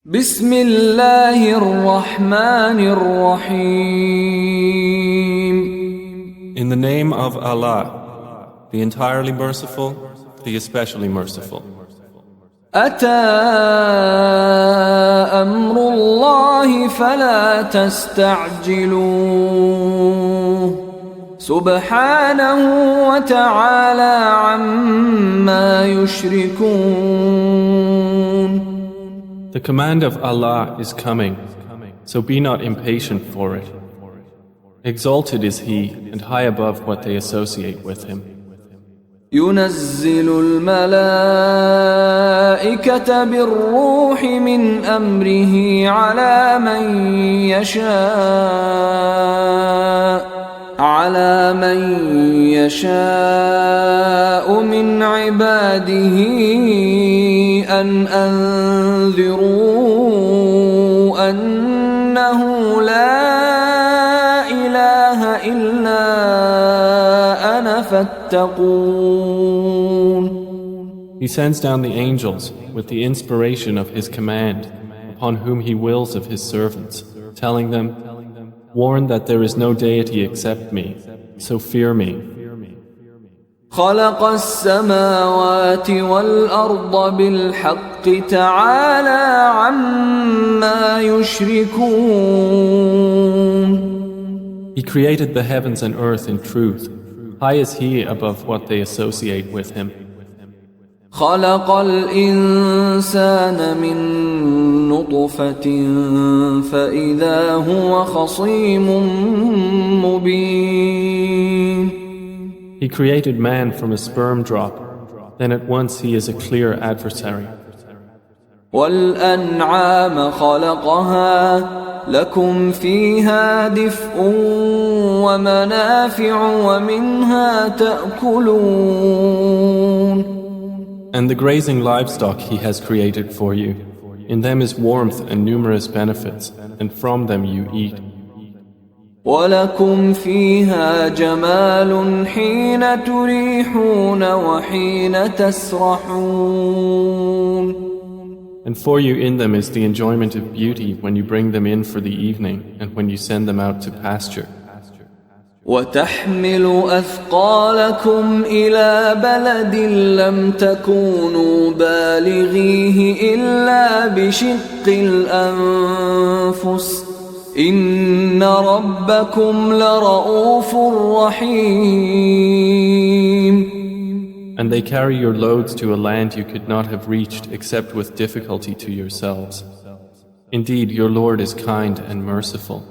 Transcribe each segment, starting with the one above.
بسم الله الرحمن الرحيم. In the name of Allah, the entirely merciful, the especially merciful. أتى أمر الله فلا تستعجلوه سبحانه وتعالى عما يشركون. The command of Allah is coming, so be not impatient for it. Exalted is He and high above what they associate with Him. ينزل الملائكة بالروح من أمره على من يشاء من عباده أن أنذروا أنه لا إله إلا أنا فاتقون. He sends down the angels with the inspiration of His command upon whom He wills of His servants, telling them, warn that there is no deity except me, so fear me. خلق السماوات والأرض بالحق تعالى عما يشركون. He created the heavens and earth in truth. High is He above what they associate with Him. خلق الإنسان من نطفة فإذا هو خصيم مبين. He created man from a sperm drop, then at once he is a clear adversary. والأنعام خلقها لكم فيها دفء ومنافع ومنها تأكلون. And the grazing livestock He has created for you. In them is warmth and numerous benefits, and from them you eat. ولكم فيها جمال حين تريحون وحين تسرحون. And for you in them is the enjoyment of beauty when you bring them in for the evening and when you send them out to pasture. وتحمل أثقالكم إلى بلد لم تكونوا بالغيه إلا بشق الأنفس إن ربكم لرؤوف رحيم. And they carry your loads to a land you could not have reached except with difficulty to yourselves. Indeed, your Lord is kind and merciful.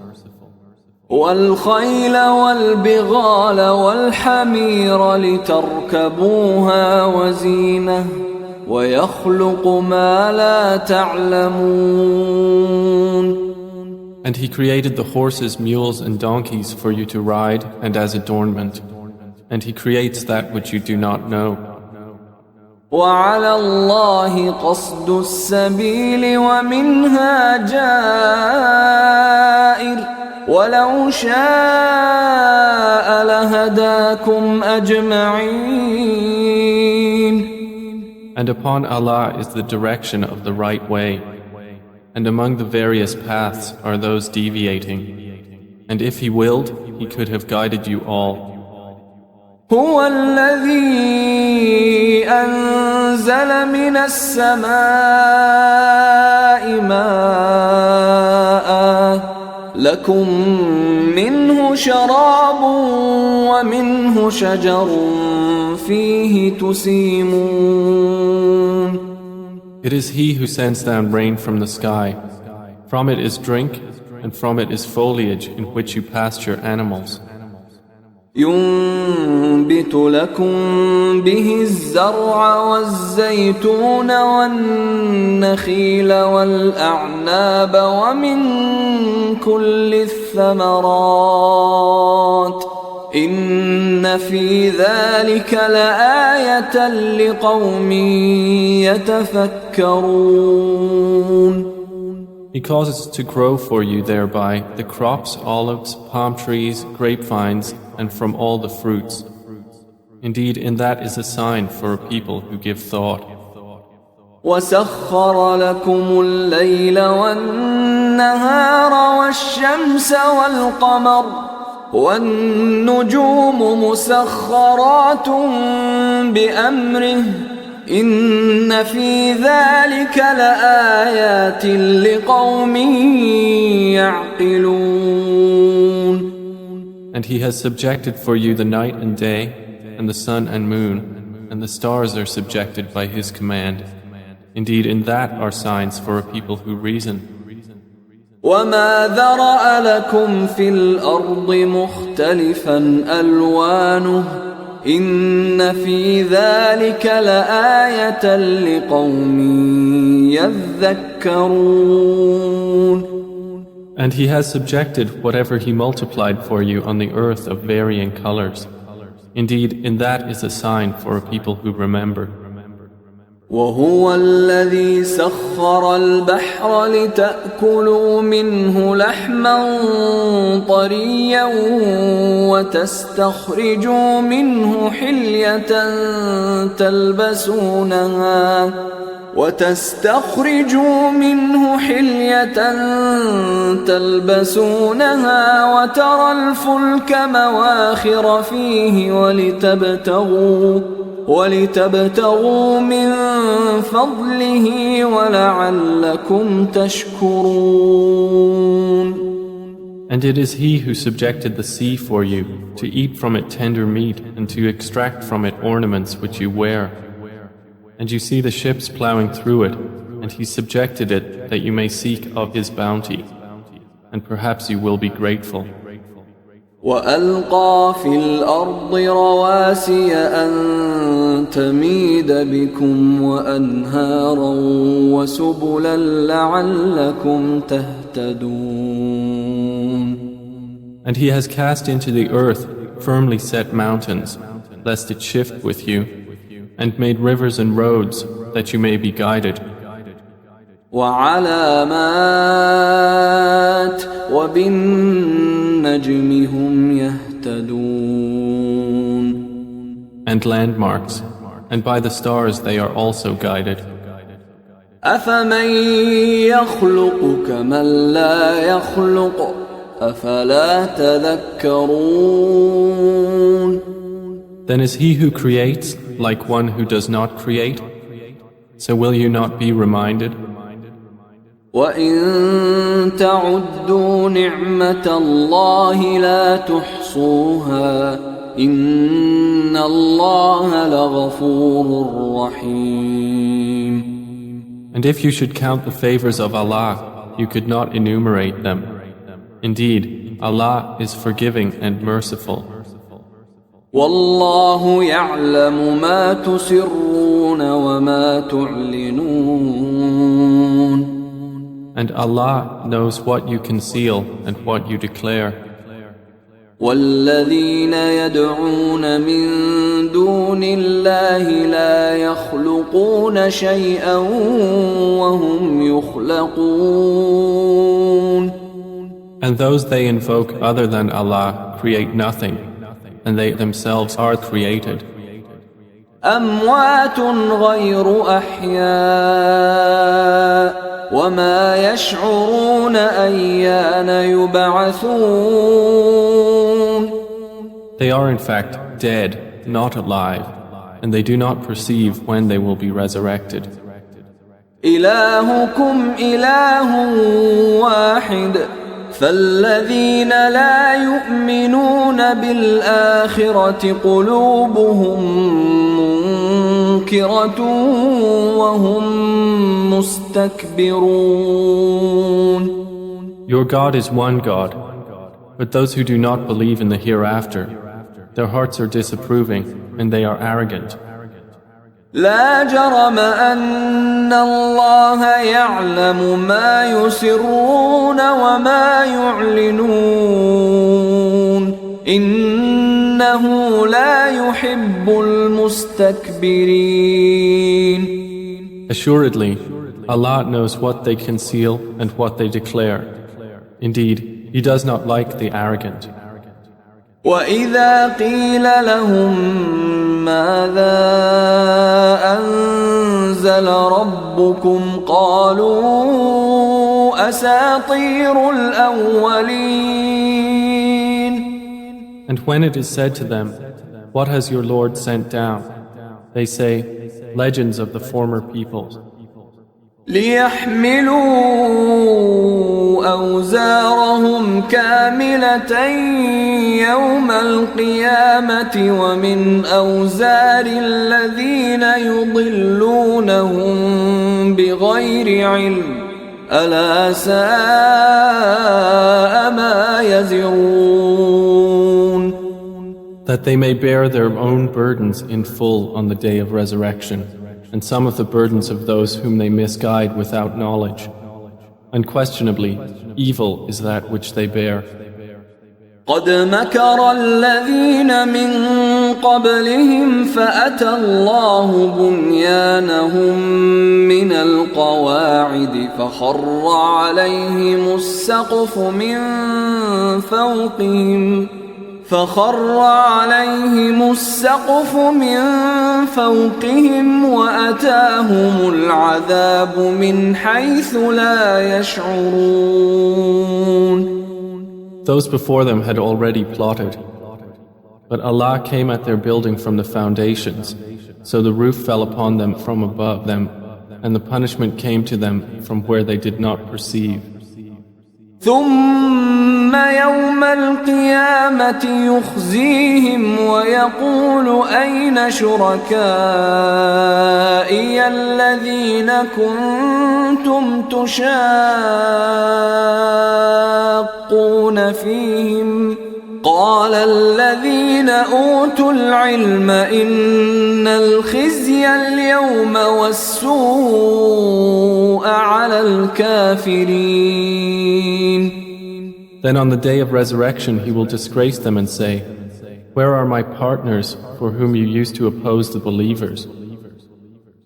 والخيل والبغال والحمير لتركبوها وزينة ويخلق ما لا تعلمون. And He created the horses, mules and donkeys for you to ride and as adornment. And He creates that which you do not know. وعلى الله قصد السبيل ومنها جائر ولو شاء لهداكم أجمعين. And upon Allah is the direction of the right way. And among the various paths are those deviating. And if He willed, He could have guided you all. هو الذي أنزل من السماء ماء لكم منه شراب ومنه شجر فيه تسيمون. It is He who sends down rain from the sky. From it is drink, and from it is foliage in which you pasture animals. ينبت لكم به الزرع والزيتون والنخيل والأعناب ومن كل الثمرات إن في ذلك لآية لقوم يتفكرون. He causes to grow for you thereby the crops, olives, palm trees, grapevines, and from all the fruits. Indeed, in that is a sign for a people who give thought. وسخر لكم الليل والنهار والشمس والقمر والنجوم مسخرات بأمره إن في ذلك لآيات لقوم يعقلون. And He has subjected for you the night and day, and the sun and moon, and the stars are subjected by His command. Indeed, in that are signs for a people who reason. وما ذرأ لكم في الأرض مختلفا ألوانه إن في ذلك لآية لقوم يذكرون. And He has subjected whatever He multiplied for you on the earth of varying colors. Indeed, in that is a sign for a people who remember. وهو الذي سخر البحر لتأكلوا منه لحما طريا وتستخرجوا منه حلية تلبسونها وترى الفلك مواخر فيه ولتبتغوا من فضله ولعلكم تشكرون. And it is He who subjected the sea for you, to eat from it tender meat and to extract from it ornaments which you wear. And you see the ships plowing through it, and He subjected it that you may seek of His bounty, and perhaps you will be grateful. وألقى في الأرض رواسي أن تميد بكم وأنهارا وسبلا لعلكم تهتدون. And He has cast into the earth firmly set mountains, lest it shift with you, and made rivers and roads that you may be guided. وعلامات وبالنجم هم يهتدون. And landmarks, and by the stars they are also guided. أفمن يخلق كمن لا يخلق أفلا تذكرون. Then is He who creates like one who does not create? So will you not be reminded? وَإِن تَعُدُّوا نِعْمَةَ اللَّهِ لَا تُحْصُوهَا إِنَّ اللَّهَ لَغَفُورٌ رَحِيمٌ. And if you should count the favors of Allah, you could not enumerate them. Indeed, Allah is forgiving and merciful. وَاللَّهُ يَعْلَمُ مَا تُسِرُّونَ وَمَا تُعْلِنُونَ. And Allah knows what you conceal and what you declare. وَالَّذِينَ يَدْعُونَ مِن دُونِ اللَّهِ لَا يَخْلُقُونَ شَيْئًا وَهُمْ يُخْلَقُونَ. And those they invoke other than Allah create nothing, and they themselves are created. أَمْوَاتٌ غَيْرُ أَحْيَاءٍ وَمَا يَشْعُرُونَ أَيَّانَ يُبْعَثُونَ. They are in fact dead, not alive, and they do not perceive when they will be resurrected. إِلَٰهُكُمْ إِلَٰهٌ واحد فالذين لا يؤمنون بالآخرة قلوبهم منكرة وهم مستكبرون. Your God is one God, but those who do not believe in the hereafter, their hearts are disapproving and they are arrogant. لا جرم أن الله يعلم ما يسرون وما يعلنون إنه لا يحب المستكبرين. Assuredly, Allah knows what they conceal and what they declare. Indeed, He does not like the arrogant. وَإِذَا قِيلَ لَهُم مَّاذَا أَنزَلَ أنزل ربكم قالوا أساطير الأولين. And when it is said to them, what has your Lord sent down? They say, legends of the former peoples. ليحملوا أوزارهم كاملة يوم القيامة ومن أوزار الذين يضلونهم بغير علم ألا ساء ما يزرون. That they may bear their own burdens in full on the day of resurrection, and some of the burdens of those whom they misguide without knowledge. Unquestionably, evil is that which they bear. قد مكر الذين من قبلهم فأتى الله بنيانهم من القواعد فخر عليهم السقف من فوقهم وأتاهم العذاب من حيث لا يشعرون. Those before them had already plotted, but Allah came at their building from the foundations, so the roof fell upon them from above them, and the punishment came to them from where they did not perceive. ثم يوم القيامة يخزيهم ويقول أين شركائي الذين كنتم تشاقون فيهم قال الذين أوتوا العلم إن الخزي اليوم والسوء على الكافرين. Then on the day of resurrection he will disgrace them and say, where are my partners for whom you used to oppose the believers?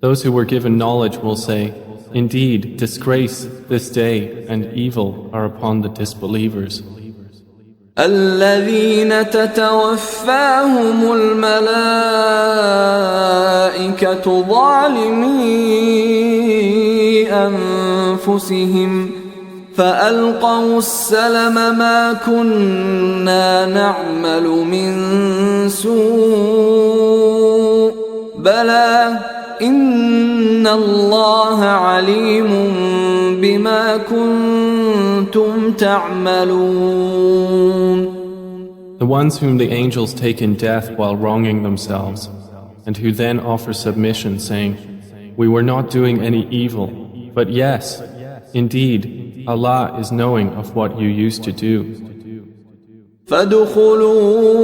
Those who were given knowledge will say, indeed, disgrace this day and evil are upon the disbelievers. الذين تتوفاهم الملائكة ظالمي أنفسهم فألقوا السلم ما كنا نعمل من سوء بلى إن الله عليم بما كنتم تعملون. The ones whom the angels take in death while wronging themselves, and who then offer submission, saying, we were not doing any evil, but yes, indeed, Allah is knowing of what you used to do. فادخلوا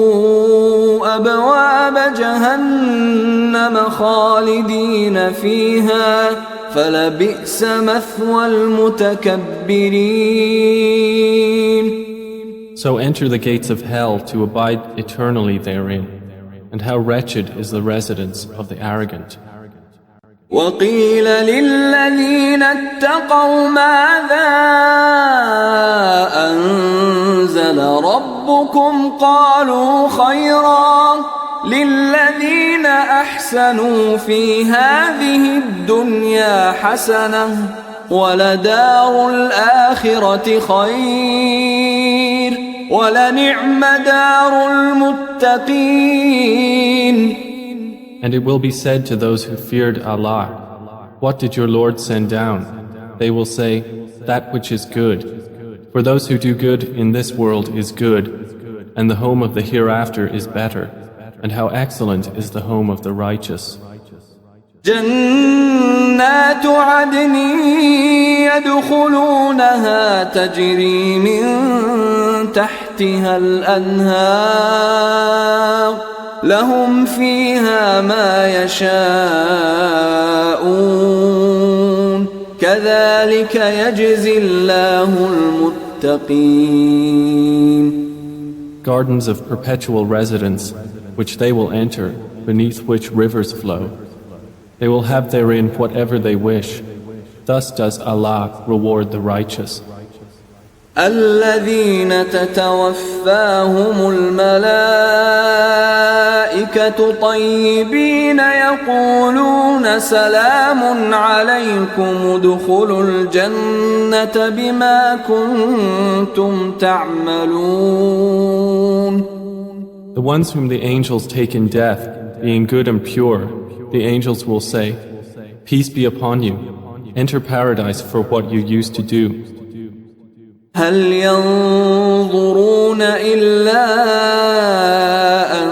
أبواب جهنم خالدين فيها فلبئس مثوى المتكبرين. So enter the gates of hell to abide eternally therein, and how wretched is the residence of the arrogant. وقيل للذين اتقوا ماذا أنزل ربكم قالوا خيرا للذين أحسنوا في هذه الدنيا حسنة ولدار الآخرة خير ولنعم دار المتقين. And it will be said to those who feared Allah, what did your Lord send down? They will say, that which is good. For those who do good in this world is good, and the home of the hereafter is better, and how excellent is the home of the righteous. جنات عدن يدخلونها تجري من تحتها الأنهار لهم فيها ما يشاءون كذلك يجزي الله المتقين. Gardens of perpetual residence, which they will enter, beneath which rivers flow. They will have therein whatever they wish. Thus does Allah reward the righteous. الذين تتوفاهم الملائكة طيبين يقولون سلام عليكم ادخلوا الجنة بما كنتم تعملون. The ones whom the angels take in death, being good and pure, the angels will say, Peace be upon you, enter paradise for what you used to do. هل ينظرون إلا أن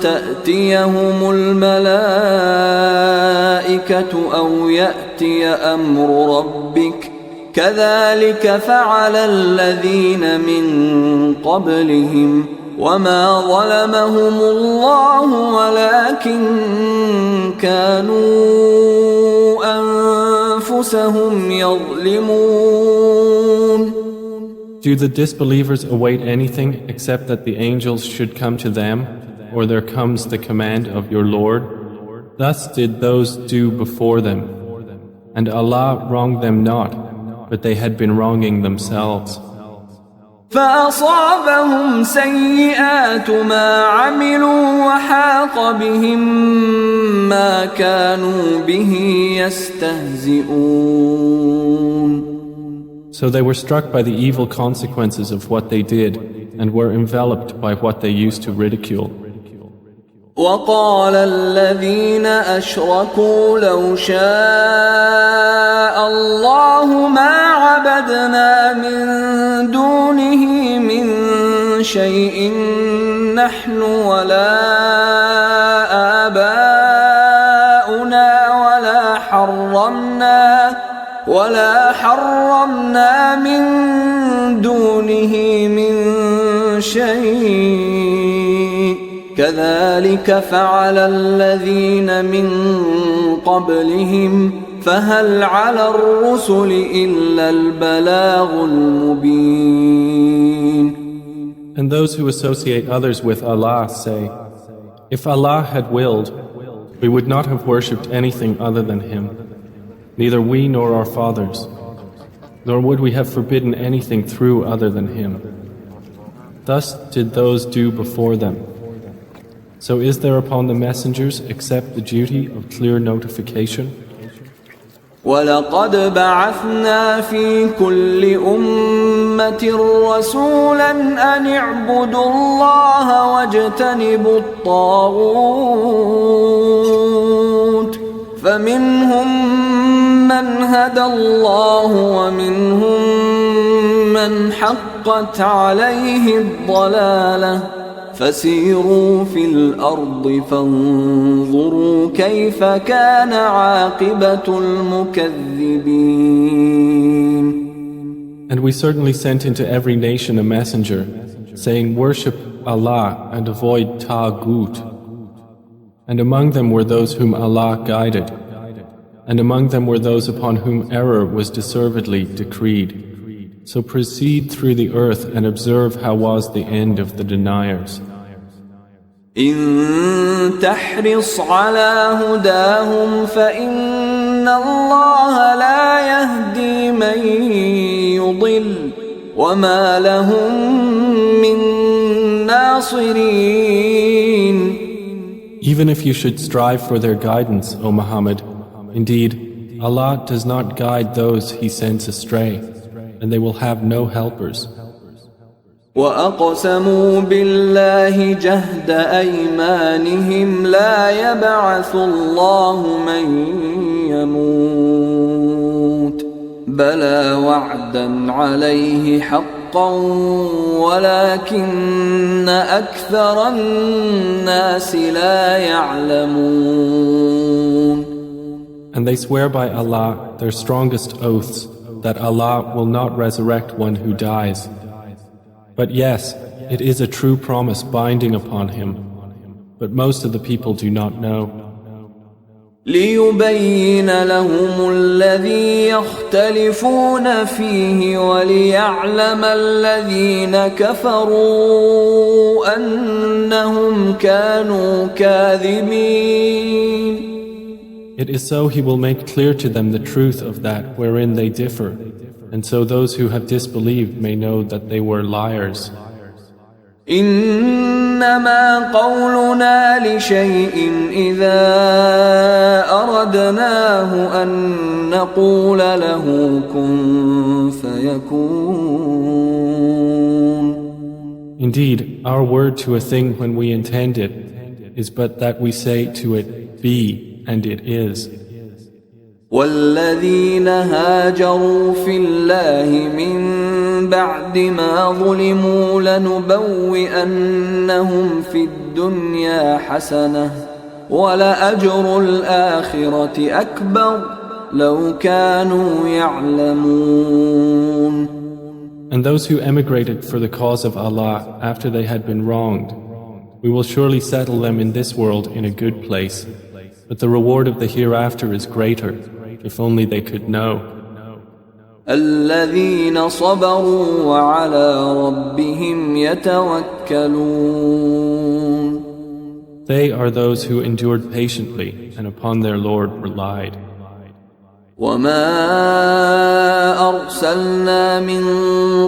تأتيهم الملائكة أو يأتي أمر ربك كذلك فعل الذين من قبلهم وما ظلمهم الله ولكن كانوا أنفسهم يظلمون. Do the disbelievers await anything except that the angels should come to them, or there comes the command of your Lord? Thus did those do before them, and Allah wronged them not, but they had been wronging themselves. فأصابهم سيئات ما عملوا وحاق بهم ما كانوا به يستهزئون. So they were struck by the evil consequences of what they did and were enveloped by what they used to ridicule. وقال الذين أشركوا لو شاء الله ما عبدنا من دونه من شيء نحن ولا آباؤنا ولا حرمنا من دونه من شيء كذلك فعل الذين من قبلهم فهل على الرسل إلا البلاغ المبين. And those who associate others with Allah say, If Allah had willed, we would not have worshipped anything other than Him, neither we nor our fathers, nor would we have forbidden anything through other than Him. Thus did those do before them. So is there upon the messengers except the duty of clear notification? وَلَقَدْ بَعَثْنَا فِي كُلِّ أُمَّةٍ رَسُولًا أَنِ اعْبُدُوا اللَّهَ وَاجْتَنِبُوا الطَّاغُوتَ فَمِنْهُمْ مَنْ هَدَى اللَّهُ وَمِنْهُمْ مَنْ حَقَّتْ عَلَيْهِ الضَّلَالَةُ فسيروا في الأرض فانظروا كيف كان عاقبة المكذبين. And we certainly sent into every nation a messenger, saying, Worship Allah and avoid Taghut. And among them were those whom Allah guided, and among them were those upon whom error was deservedly decreed. So proceed through the earth and observe how was the end of the deniers. إن تحرص على هداهم فإن الله لا يهدي من يضل وما لهم من ناصرين. Even if you should strive for their guidance, O Muhammad, indeed, Allah does not guide those He sends astray, and they will have no helpers. وَأَقْسَمُوا بِاللَّهِ جَهْدَ أَيْمَانِهِمْ لَا يَبْعَثُ اللَّهُ مَن يَمُوتُ بَلَى وَعْدًا عَلَيْهِ حَقًّا وَلَكِنَّ أَكْثَرَ النَّاسِ لَا يَعْلَمُونَ. And they swear by Allah their strongest oaths that Allah will not resurrect one who dies. But yes, it is a true promise binding upon him, but most of the people do not know. لِيُبَيِّنَ لَهُمُ الَّذِي يَخْتَلِفُونَ فِيهِ وَلِيَعْلَمَ الَّذِينَ كَفَرُوا أَنَّهُمْ كَانُوا كَاذِبِينَ. It is so He will make clear to them the truth of that wherein they differ, And so those who have disbelieved may know that they were liars. إنما قولنا لشيء إذا أردناه أن نقول له كن فيكون. Indeed, our word to a thing when we intend it is but that we say to it, be, and it is. والذين هاجروا في الله من بعد ما ظلموا لنبوئنهم في الدنيا حسنة ولأجر الآخرة أكبر لو كانوا يعلمون. And those who emigrated for the cause of Allah after they had been wronged, we will surely settle them in this world in a good place, but the reward of the hereafter is greater, if only they could know. الذين صبروا وعلى ربهم يتوكلون. They are those who endured patiently and upon their Lord relied. وما أرسلنا من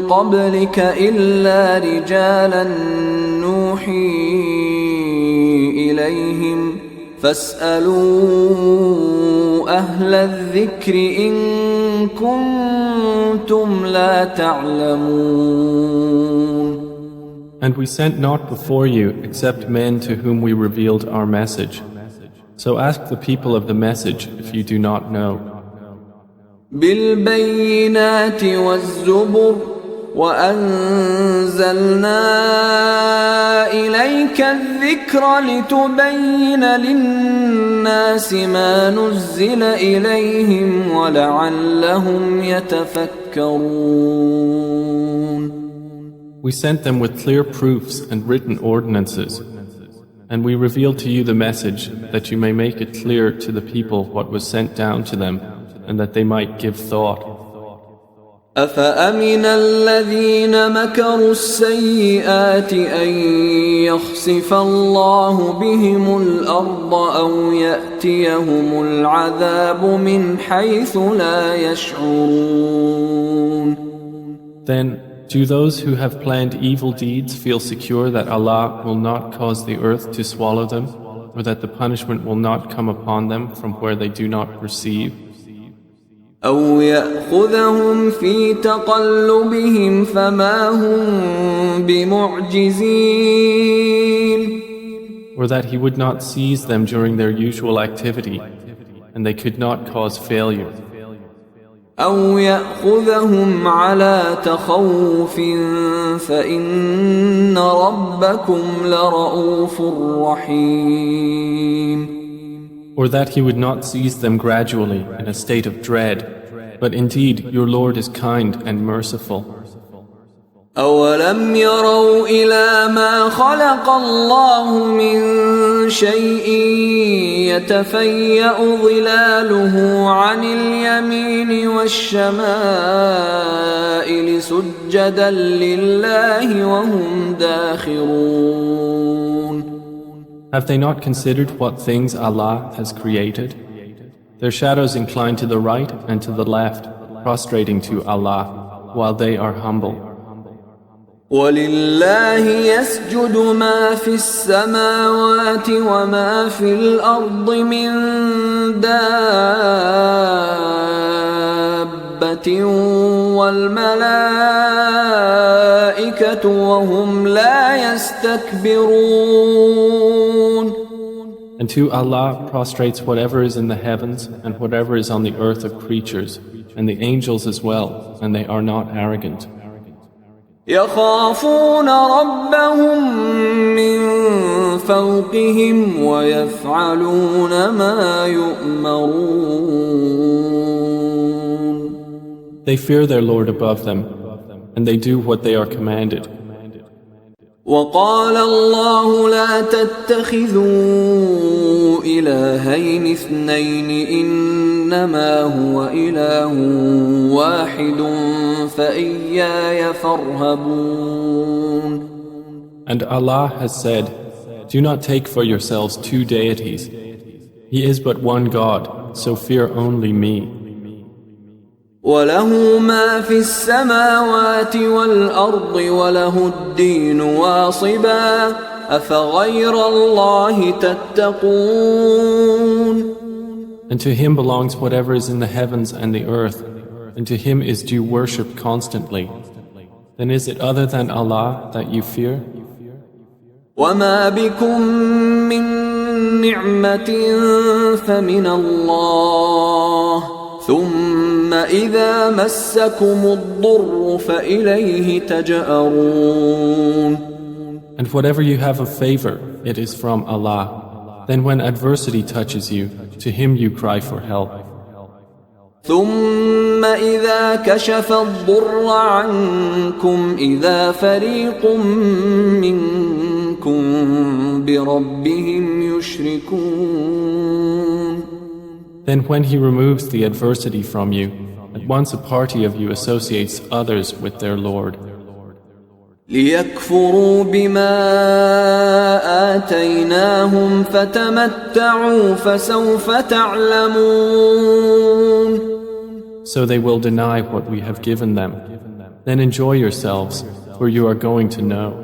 قبلك إلا رجالا نوحي إليهم فاسألوا أهل الذكر إن كنتم لا تعلمون. And we sent not before you except men to whom we revealed our message. So ask the people of the message if you do not know. بالبينات والزبر وأنزلنا إليك الذكر لتبين للناس ما نزل إليهم ولعلهم يتفكرون. We sent them with clear proofs and written ordinances, and we revealed to you the message that you may make it clear to the people what was sent down to them, and that they might give thought. أفأمن الذين مكروا السيئات أن يخسف الله بهم الأرض أو يأتيهم العذاب من حيث لا يشعرون. Then, do those who have planned evil deeds feel secure that Allah will not cause the earth to swallow them, or that the punishment will not come upon them from where they do not perceive? أو يأخذهم في تقلبهم فما هم بمعجزين. Or that He would not seize them during their usual activity, and they could not cause failure. أو يأخذهم على تخوف فإن ربكم لرؤوف رحيم. Or that He would not seize them gradually in a state of dread, but indeed your Lord is kind and merciful. أولم يروا إلى ما خلق الله من شيء يتفيأ ظلاله عن اليمين والشمائل سجدا لله وهم داخرون. Have they not considered what things Allah has created? Their shadows incline to the right and to the left, prostrating to Allah, while they are humble. ولله يسجد ما في السماوات وما في الأرض من دابة والملائكة وهم لا يستكبرون. And to Allah prostrates whatever is in the heavens and whatever is on the earth of creatures, and the angels as well, and they are not arrogant. يخافون ربهم من فوقهم ويفعلون ما يؤمرون. They fear their Lord above them, and they do what they are commanded. وقال الله لا تتخذوا إلهين اثنين إنما هو إله واحد فإياي فارهبون. And Allah has said, do not take for yourselves two deities. He is but one God, so fear only me. وله ما في السماوات والأرض وله الدين واصبا أفغير الله تتقون. And to him belongs whatever is in the heavens and the earth, and to him is due worship constantly. Then is it other than Allah that you fear? وما بكم من نعمة فمن الله ثم إذا مسكم الضر فإليه تجأرون. And whatever you have of favor, it is from Allah. Then when adversity touches you, to him you cry for help. ثم إذا كشف الضر عنكم إذا فريق منكم بربهم يشركون. Then when he removes the adversity from you, at once a party of you associates others with their Lord. ليكفروا بما آتيناهم فتمتعوا فسوف تعلمون. So they will deny what we have given them. Then enjoy yourselves, for you are going to know.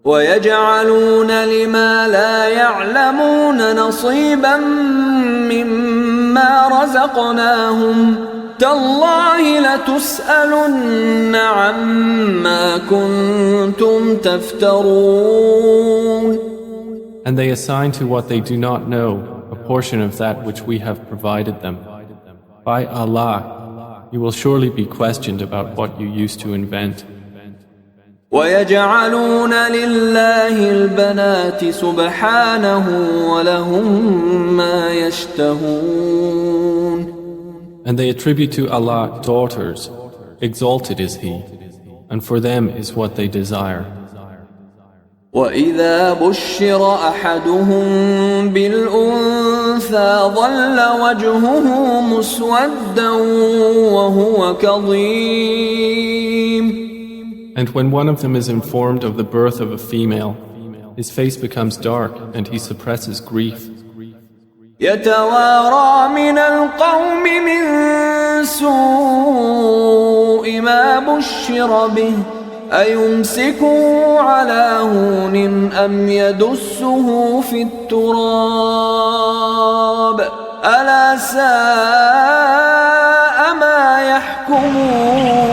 ويجعلون لما لا يعلمون نصيبا مما رزقناهم تالله لتسألن عما كنتم تفترون. And they assign to what they do not know a portion of that which we have provided them. By Allah, you will surely be questioned about what you used to invent. ويجعلون لله البنات سبحانه ولهم ما يشتهون. And they attribute to Allah daughters, exalted is He, and for them is what they desire. وإذا بشر أحدهم بالأنثى ظل وجهه مسودا وهو كظيم. And when one of them is informed of the birth of a female, his face becomes dark and he suppresses grief. يتوارى من القوم من سوء ما بشر به أيمسكه على هون أم يدسه في التراب ألا ساء ما يحكمون.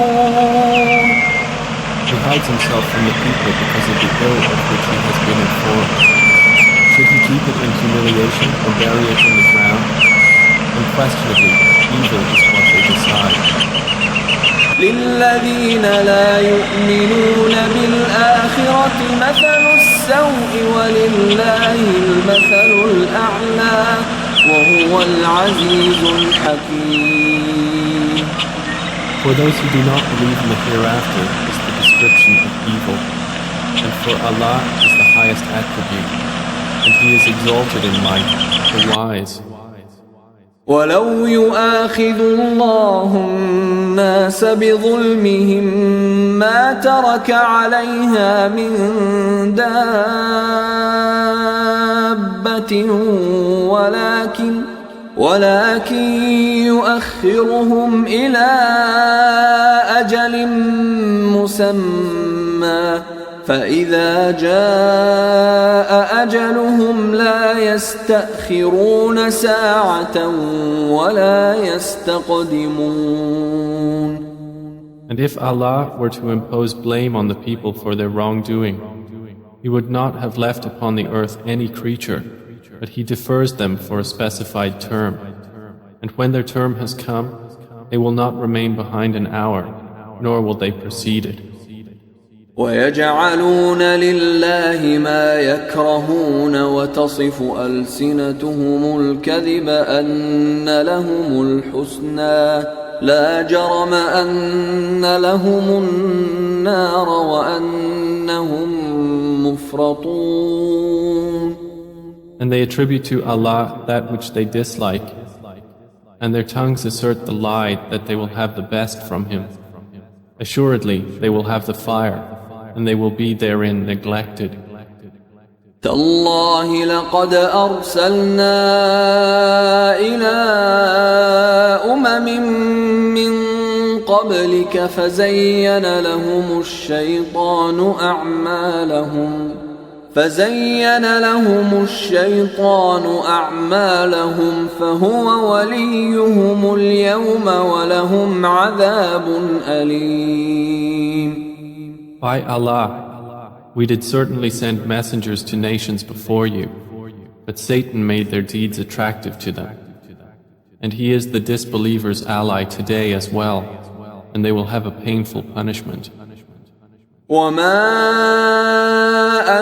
He hides himself from the people because of the ill of which he has been informed. Should he keep it in humiliation or bury it in the ground? Unquestionably, evil is what they decide. للذين لا يؤمنون بالآخرة مثل السوء ولله المثل الأعلى وهو العزيز الحكيم. For those who do not believe in the hereafter is the description of evil, and for Allah is the highest attribute, and He is exalted in might, the wise. ولو يؤاخذ الله الناس بظلمهم ما ترك عليها من دابة ولكن يؤخرهم إلى أجل مسمى فإذا جاء أجلهم لا يستأخرون ساعة ولا يستقدمون. And if Allah were to impose blame on the people for their wrongdoing, He would not have left upon the earth any creature, but He defers them for a specified term. And when their term has come, they will not remain behind an hour, nor will they precede it. ويجعلون لله ما يكرهون وتصف ألسنتهم الكذب أن لهم الحسنى لا جرم أن لهم النار وأنهم مفرطون. And they attribute to Allah that which they dislike, and their tongues assert the lie that they will have the best from Him. Assuredly, they will have the fire, and they will be therein neglected. تالله لقد أرسلنا إلى أمم من قبلك فزين لهم الشيطان أعمالهم فهو وليهم اليوم ولهم عذاب أليم. By Allah, we did certainly send messengers to nations before you, but Satan made their deeds attractive to them. And he is the disbelievers' ally today as well, and they will have a painful punishment. وما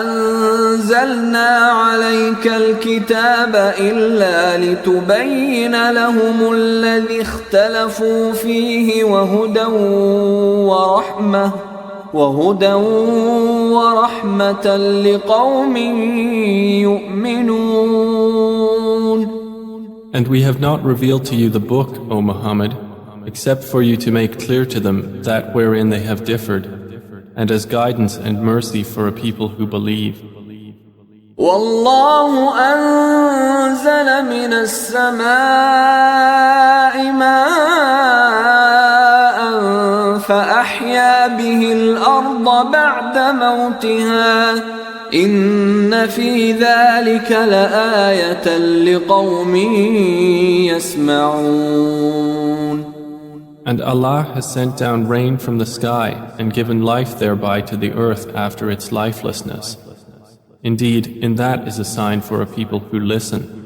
أنزلنا عليك الكتاب إلا لتبين لهم الذي اختلفوا فيه وهدى ورحمة لقوم يؤمنون. And we have not revealed to you the book, O Muhammad, except for you to make clear to them that wherein they have differed, and as guidance and mercy for a people who believe. والله أنزل من السماء ماء فأحيا به الأرض بعد موتها إن في ذلك لآية لقوم يسمعون. And Allah has sent down rain from the sky and given life thereby to the earth after its lifelessness. Indeed, in that is a sign for a people who listen.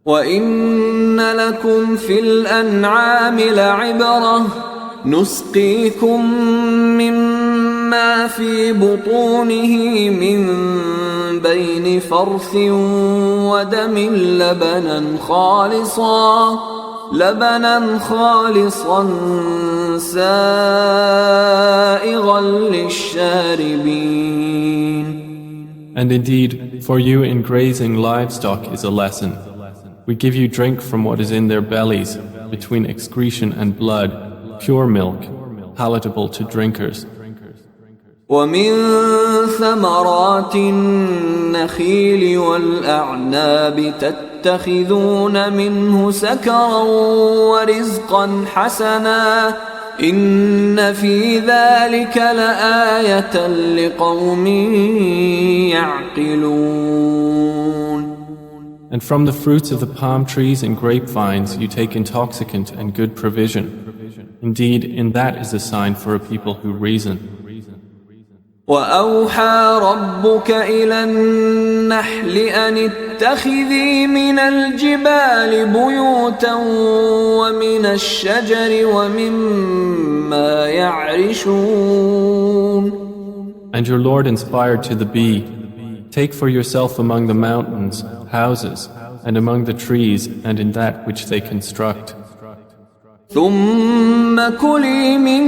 وَإِنَّ لَكُمْ فِي الْأَنْعَامِ لَعِبْرَةً نُسْقِيكُم مِّمَّا فِي بُطُونِهِ مِن بَيْنِ فَرْثٍ وَدَمٍ لبنا خالصا سائغا للشاربين. And indeed, for you in grazing livestock is a lesson. We give you drink from what is in their bellies, between excretion and blood, pure milk, palatable to drinkers. ومن ثمرات النخيل والأعناب تتخذون منه سكرا ورزقا حسنا إن في ذلك لآية لقوم يعقلون. And from the fruits of the palm trees and grapevines you take intoxicant and good provision. Indeed, in that is a sign for a people who reason. وأوحى ربك إلى النحل أن اتخذي من الجبال بيوتا ومن الشجر ومما يعرشون. And your Lord inspired to the bee, take for yourself among the mountains houses, and among the trees and in that which they construct. ثم كلي من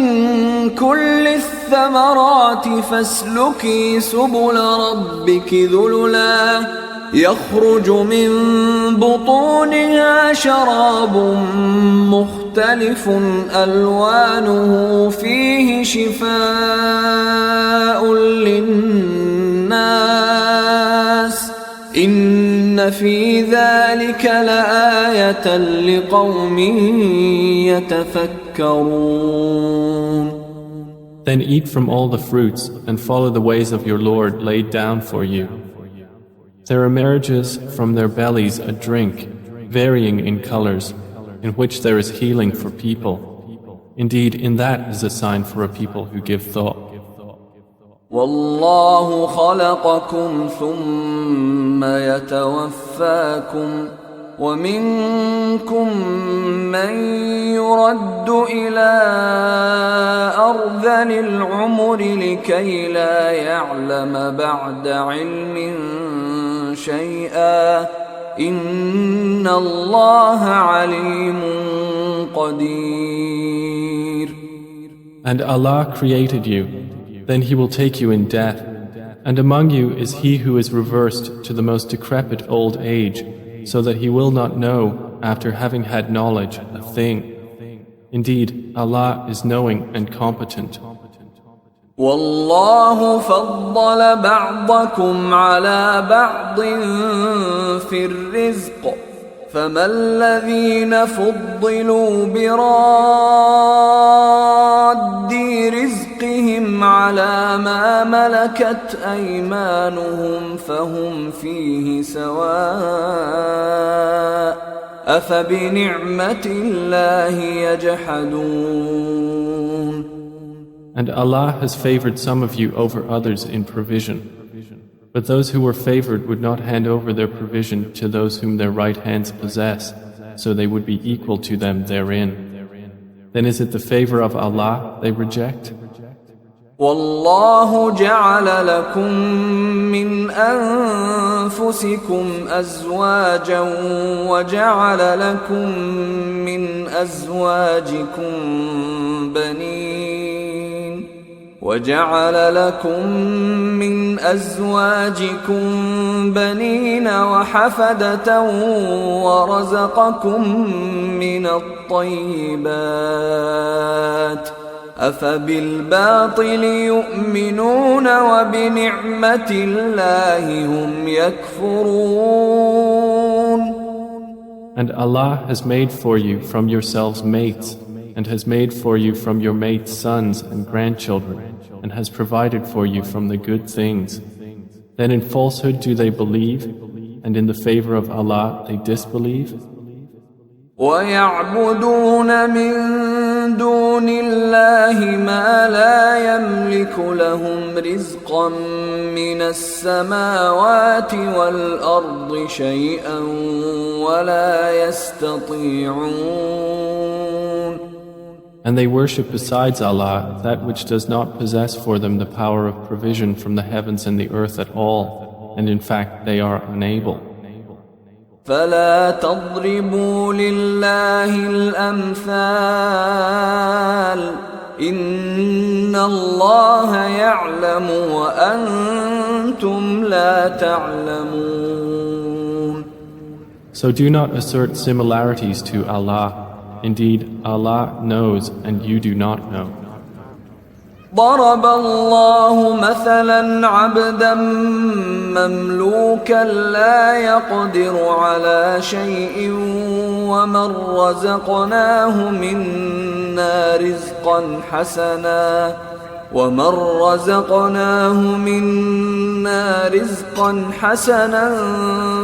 كل الثمرات فاسلكي سبل ربك ذللا يخرج من بطونها شراب مختلف ألوانه فيه شفاء للناس إن في ذلك لآية لقوم يتفكرون. Then eat from all the fruits and follow the ways of your Lord laid down for you. There emerges from their bellies a drink, varying in colors, in which there is healing for people. Indeed, in that is a sign for a people who give thought. والله خلقكم ثم يتوفاكم ومنكم من يرد إلى أرذل العمر لكي لا يعلم بعد علم شيئا إن الله عليم قدير. And Allah created you. Then He will take you in death, and among you is he who is reversed to the most decrepit old age, so that he will not know, after having had knowledge, a thing. Indeed, Allah is knowing and competent. والله فضل بعضكم على بعض في الرزق فما الذين فضلوا براد رزقهم على ما ملكت أيمانهم فهم فيه سواء أفبنعمة الله يجحدون. And Allah has favored some of you over others in provision. But those who were favored would not hand over their provision to those whom their right hands possess, so they would be equal to them therein. Then is it the favor of Allah they reject? والله جعل لكم من أنفسكم أزواجا وجعل لكم من أزواجكم بنين وحفدة ورزقكم من الطيبات أفبالباطل يؤمنون وبنعمة الله هم يكفرون. And Allah has made for you from yourselves mates, and has made for you from your mates sons and grandchildren, and has provided for you from the good things. Then in falsehood do they believe, and in the favor of Allah they disbelieve? وَيَعْبُدُونَ مِن دُونِ اللَّهِ مَا لَا يَمْلِكُ لَهُمْ رِزْقًا مِّنَ السَّمَاوَاتِ وَالْأَرْضِ شَيْئًا وَلَا يَسْتَطِيعُونَ. And they worship besides Allah that which does not possess for them the power of provision from the heavens and the earth at all, and in fact they are unable. فلا تضربوا لله الأمثال إن الله يعلم وأنتم لا تعلمون. So do not assert similarities to Allah. Indeed, Allah knows and you do not know. ضرب الله مثلا عبدا مملوكا لا يقدر على شيء ومن رزقناه منا رزقا حسنا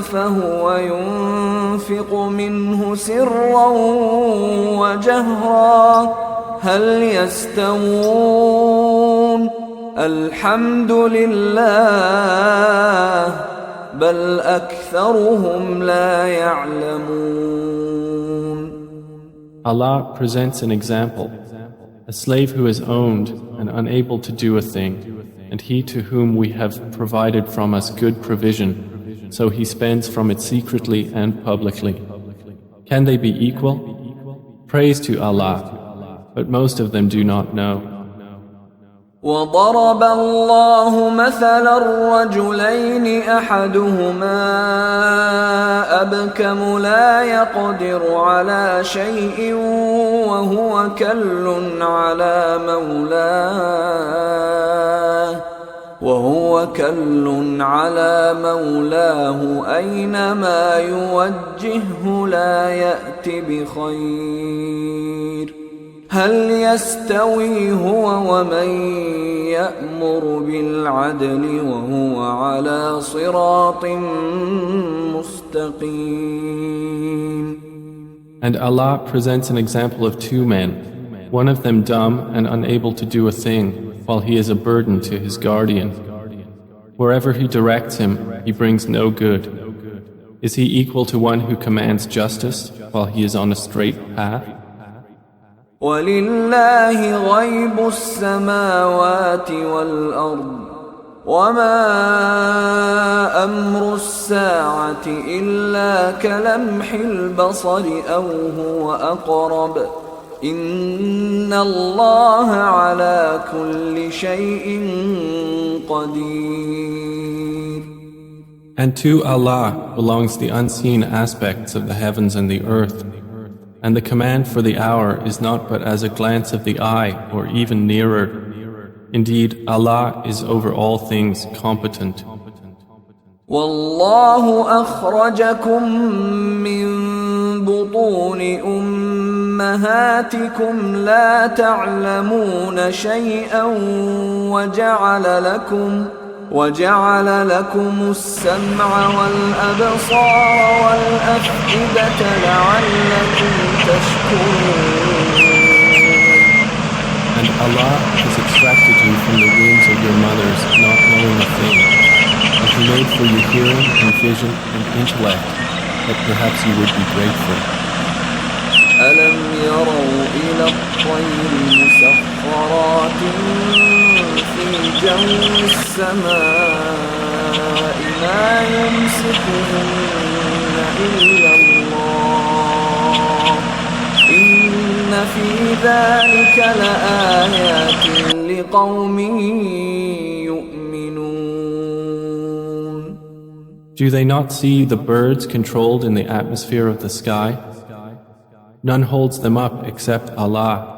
فهو ينفق منه سرا وجهرا هل يستوون الحمد لله بل أكثرهم لا يعلمون. Allah presents an example. A slave who is owned and unable to do a thing, and he to whom we have provided from us good provision, so he spends from it secretly and publicly. Can they be equal? Praise to Allah, but most of them do not know. وضرب الله مثلا الرجلين أحدهما أبكم لا يقدر على شيء وهو كل على مولاه أينما يوجهه لا يأت بخير هل يستوي هو ومن يأمر بالعدل وهو على صراط مستقيم. And Allah presents an example of two men, one of them dumb and unable to do a thing, while he is a burden to his guardian. Wherever he directs him, he brings no good. Is he equal to one who commands justice while he is on a straight path? وَلِلَّهِ غَيْبُ السَّمَاوَاتِ وَالْأَرْضِ وَمَا أَمْرُ السَّاعَةِ إِلَّا كَلَمْحِ الْبَصَرِ أَوْ هُوَ أَقْرَبُ إِنَّ اللَّهَ عَلَى كُلِّ شَيْءٍ قَدِيرٌ. And to Allah belongs the unseen aspects of the heavens and the earth. And the command for the hour is not but as a glance of the eye or even nearer. Indeed, Allah is over all things competent. والله أخرجكم من بطون أمهاتكم لا تعلمون شيئا وجعل لكم السمع والأبصار والأفئدة لعلكم تشكرون. And Allah has extracted you from the wombs of your mothers, not knowing a thing. And He made for you hearing and vision and intellect, that perhaps you would be grateful. ألم يروا إلى الطير مسخرات في جو السماء ما يمسكهن إلا الله إن في ذلك لآيات لقوم يؤمنون. Do they not see the birds controlled in the atmosphere of the sky? None holds them up except Allah.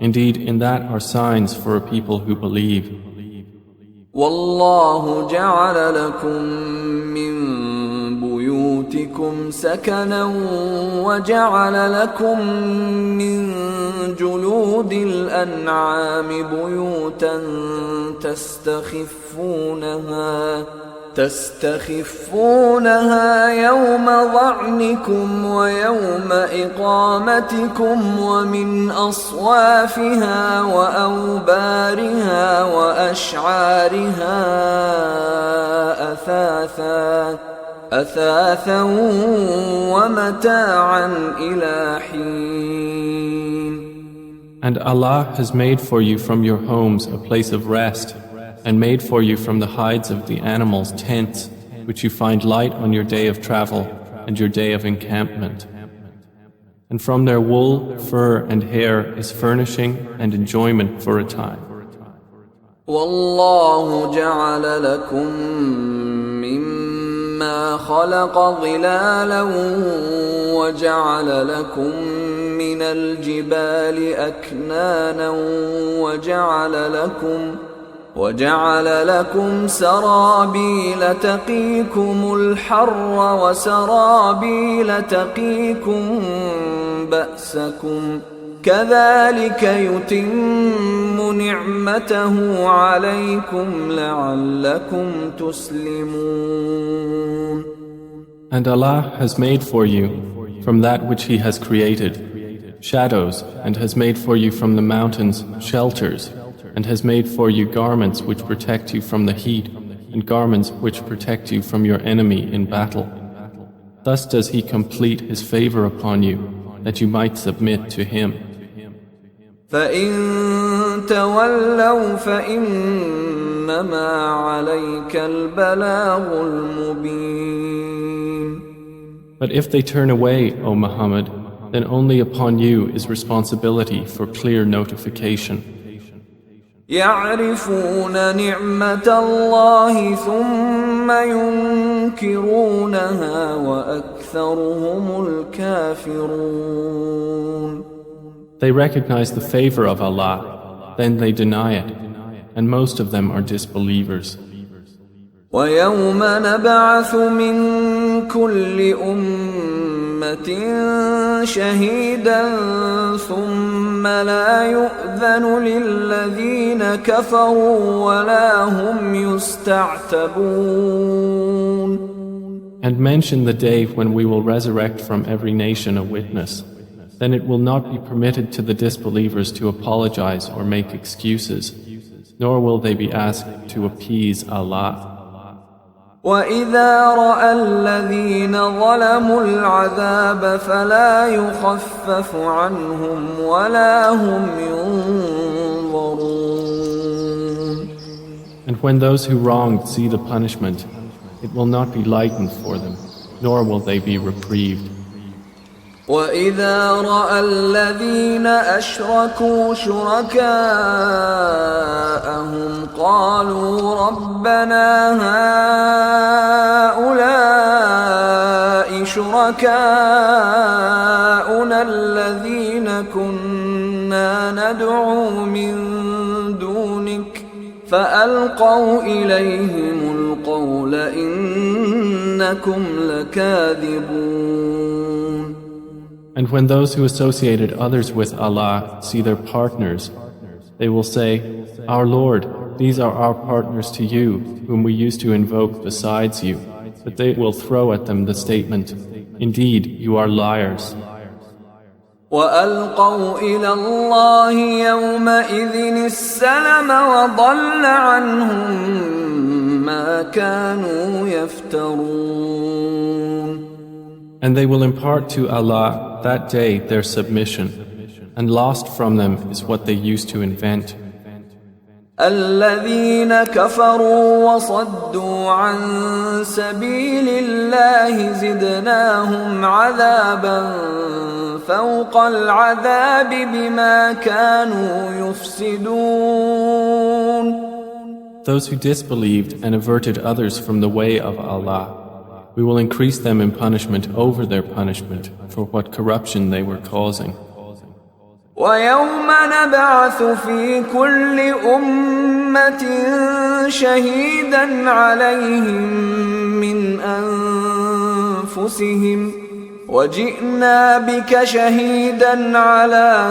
Indeed, in that are signs for a people who believe. والله جعل لكم من بيوتكم سكنا وجعل لكم من جلود الأنعام بيوتا تستخفونها يوم ظعنكم ويوم إقامتكم ومن أصوافها وأوبارها وأشعارها أثاثا ومتاعا إلى حين. And Allah has made for you from your homes a place of rest, and made for you from the hides of the animals tents, which you find light on your day of travel and your day of encampment. And from their wool, fur, and hair is furnishing and enjoyment for a time. والله جعل لكم مما خلق ظلالا وجعل لكم من الجبال أكنانا وجعل لكم سرابيل تقيكم الحر وسرابيل تقيكم بأسكم كذلك يتم نعمته عليكم لعلكم تسلمون. And Allah has made for you from that which He has created shadows, and has made for you from the mountains shelters, and has made for you garments which protect you from the heat, and garments which protect you from your enemy in battle. Thus does He complete His favor upon you, that you might submit to Him. فإن تولوا فإنما عليك البلاغ المبين. But if they turn away, O Muhammad, then only upon you is responsibility for clear notification. يعرفون نعمة الله ثم ينكرونها وأكثرهم الكافرون. They recognize the favor of Allah, then they deny it, and most of them are disbelievers. ويوم نبعث من كل أمة شهيدا ثم لا يؤذن للذين كفروا ولا هم يستعتبون. And mention the day when we will resurrect from every nation a witness. Then it will not be permitted to the disbelievers to apologize or make excuses, nor will they be asked to appease Allah. وَإِذَا رَأَى الَّذِينَ ظَلَمُوا الْعَذَابَ فَلَا يُخَفَّفُ عَنْهُمْ وَلَا هُمْ يُنظَرُونَ. And when those who wronged see the punishment, it will not be lightened for them, nor will they be reprieved. وَإِذَا رَأَى الَّذِينَ أَشْرَكُوا شُرَكَاءَهُمْ قَالُوا رَبَّنَا هَؤُلَاءِ شُرَكَاؤُنَا الَّذِينَ كُنَّا نَدْعُو مِن دُونِكَ فألقوا إليهم القول إنكم لكاذبون. And when those who associated others with Allah see their partners, they will say, Our Lord, these are our partners to you, whom we used to invoke besides you. But they will throw at them the statement, Indeed, you are liars. وألقوا إلى الله يومئذ السلم وضل عنهم ما كانوا يفترون. And they will impart to Allah that day their submission, and lost from them is what they used to invent. الذين كفروا وصدوا عن سبيل الله زدناهم عذابا فوق العذاب بما كانوا يفسدون. Those who disbelieved and averted others from the way of Allah, we will increase them in punishment over their punishment for what corruption they were causing. ويوم نبعث في كل أمة شهيدا عليهم من أنفسهم وجئنا بك شهيدا على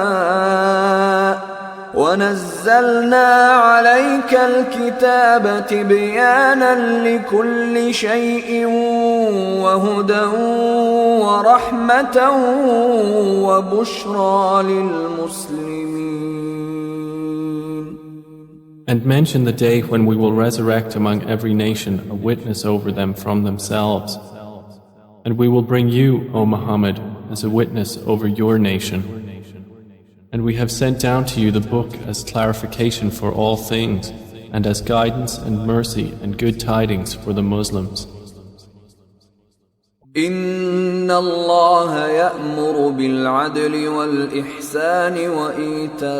هؤلاء ونزلنا عليك الكتاب تبيانا لكل شيء وهدى ورحمة وبشرى للمسلمين. And mention the day when we will resurrect among every nation a witness over them from themselves. And we will bring you, O Muhammad, as a witness over your nation. And we have sent down to you the book as clarification for all things, and as guidance and mercy and good tidings for the Muslims. إن الله يأمر بالعدل والإحسان وإيتاء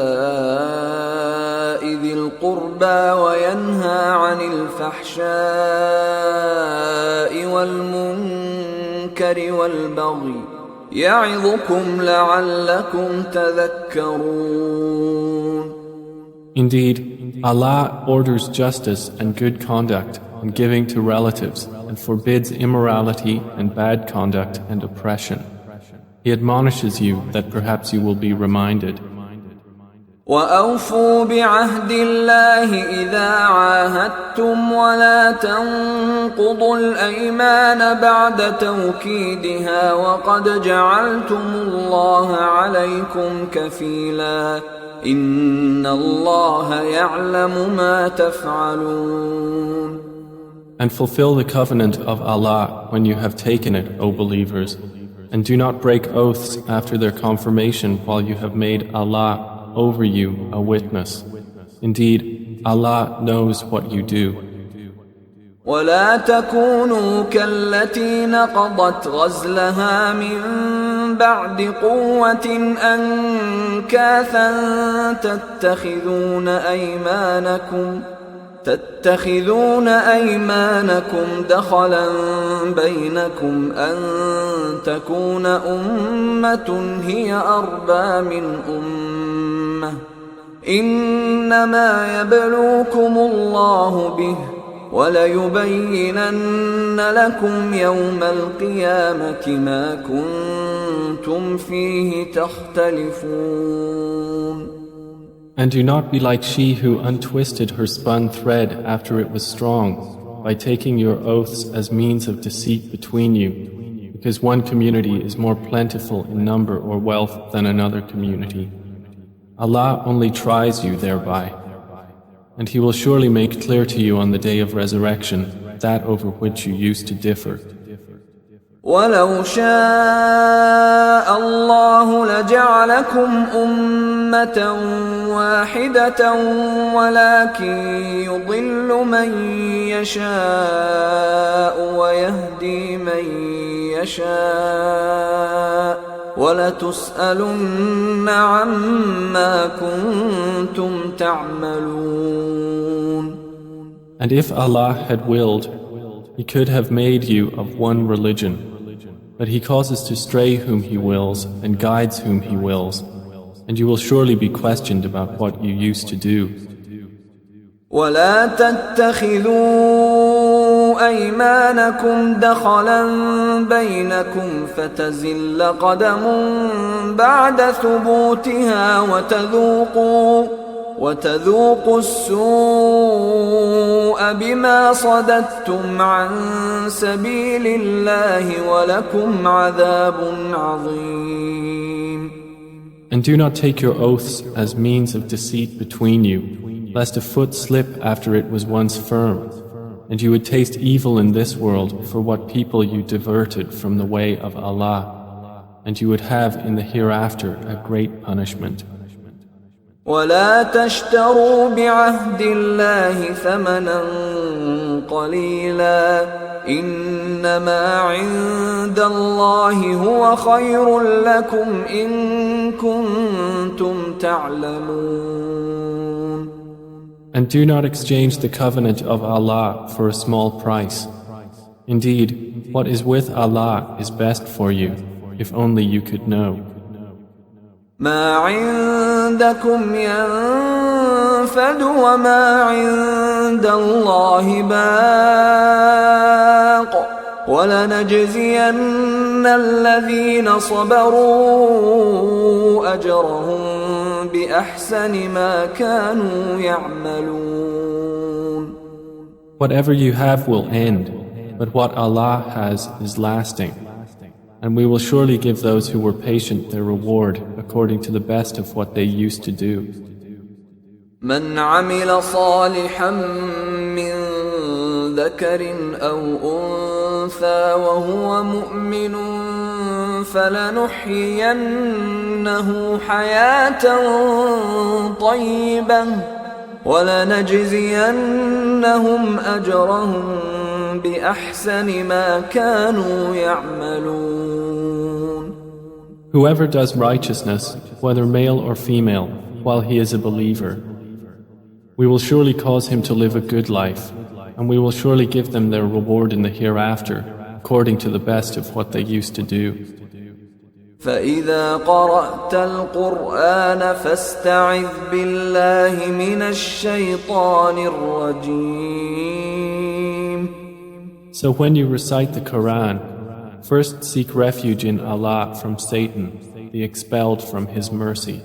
ذي القربى وينهى عن الفحشاء والمنكر والبغي يعظكم لعلكم تذكرون. Indeed, Allah orders justice and good conduct and giving to relatives and forbids immorality and bad conduct and oppression. He admonishes you that perhaps you will be reminded. وأوفوا بعهد الله إذا عاهدتم ولا تنقضوا الأيمان بعد توكيدها وقد جعلتم الله عليكم كفيلا إن الله يعلم ما تفعلون. And fulfill the covenant of Allah when you have taken it, O believers, and do not break oaths after their confirmation while you have made Allah over you a witness. Indeed, Allah knows what you do. ولا تكونوا كالتي نقضت غزلها من بعد قوة أنكاثا تتخذون أيمانكم دخلا بينكم أن تكون أمة هي أربى من أمة إنما يبلوكم الله به وليبينن لكم يوم القيامة ما كنتم فيه تختلفون. And do not be like she who untwisted her spun thread after it was strong, by taking your oaths as means of deceit between you, because one community is more plentiful in number or wealth than another community. Allah only tries you thereby, and He will surely make clear to you on the day of resurrection that over which you used to differ. ولو شاء الله لجعلكم أمة واحدة ولكن يضل من يشاء ويهدي من يشاء ولتسألن عما كنتم تعملون. And if Allah had willed, He could have made you of one religion. But He causes to stray whom He wills and guides whom He wills, and and you will surely be questioned about what you used to do. ولا تتخذوا أيمانكم دخلا بينكم فتزل قدم بعد ثبوتها وتذوقوا السوء بما صددتم عن سبيل الله ولكم عذاب عظيم. And do not take your oaths as means of deceit between you, lest a foot slip after it was once firm, and you would taste evil in this world for what people you diverted from the way of Allah, and you would have in the hereafter a great punishment. ولا تشتروا بعهد الله ثمنا قليلا إنما عند الله هو خير لكم إن كنتم تعلمون. And do not exchange the covenant of Allah for a small price. Indeed, what is with Allah is best for you, if only you could know. ما عندكم ينفد وما عند الله باق ولنجزين الذين صبروا أجرهم بأحسن ما كانوا يعملون. Whatever you have will end, but what Allah has is lasting. And we will surely give those who were patient their reward according to the best of what they used to do. من عمل صالحا من ذكر أو أنثى وهو مؤمن فلنحيينه حياة طيبة ولنجزينهم أجرهم بأحسن ما كانوا يعملون. Whoever does righteousness, whether male or female, while he is a believer, we will surely cause him to live a good life, and we will surely give them their reward in the hereafter, according to the best of what they used to do. فإذا قرأت القرآن فاستعذ بالله من الشيطان الرجيم. So when you recite the Quran, first seek refuge in Allah from Satan, the expelled from His mercy.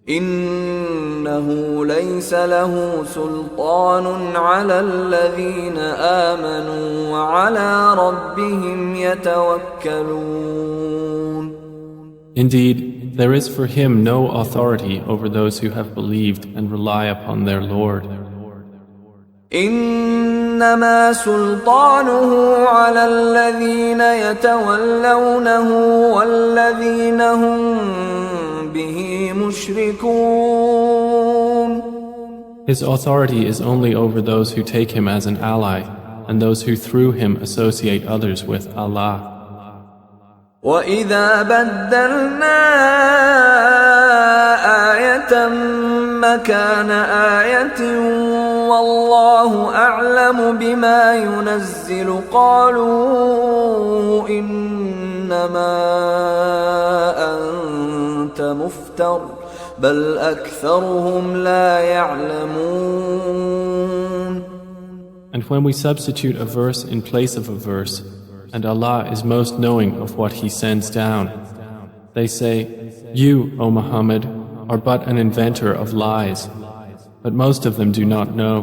إنه ليس له سلطان على الذين آمنوا وعلى ربهم يتوكلون. Indeed, there is for him no authority over those who have believed and rely upon their Lord. إنما سلطانه على الذين يتولونه والذين هم به مشركون. His authority is only over those who take him as an ally and those who through him associate others with Allah. وَإِذَا بَدَّلْنَا آيَةً مَكَانَ آيَةٍ وَاللَّهُ أَعْلَمُ بِمَا يُنَزِّلُ قَالُوا إِنَّمَا أَنْتَ مُفْتَرٍ بَلْ أَكْثَرُهُمْ لَا يَعْلَمُونَ. And when we substitute a verse in place of a verse, and Allah is most knowing of what He sends down, they say, "You, O Muhammad, are but an inventor of lies," but most of them do not know.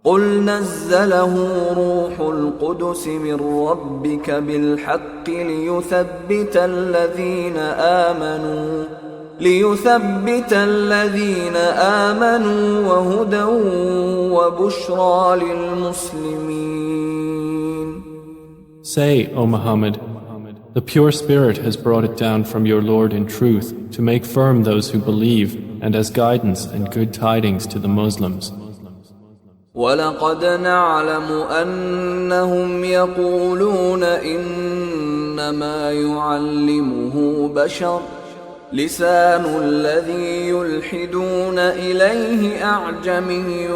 قُلْ نَزَّلَهُ رُوحُ الْقُدُسِ مِنْ رَبِّكَ بِالْحَقِّ ليثبت الذين آمنوا وهدى وبشرى للمسلمين. Say, O Muhammad, the pure Spirit has brought it down from your Lord in truth to make firm those who believe and as guidance and good tidings to the Muslims. وَلَقَدْ نَعْلَمُ أَنَّهُمْ يَقُولُونَ إِنَّمَا يُعَلِّمُهُ بَشَرٌ لسان الذي يلحدون إليه أعجمي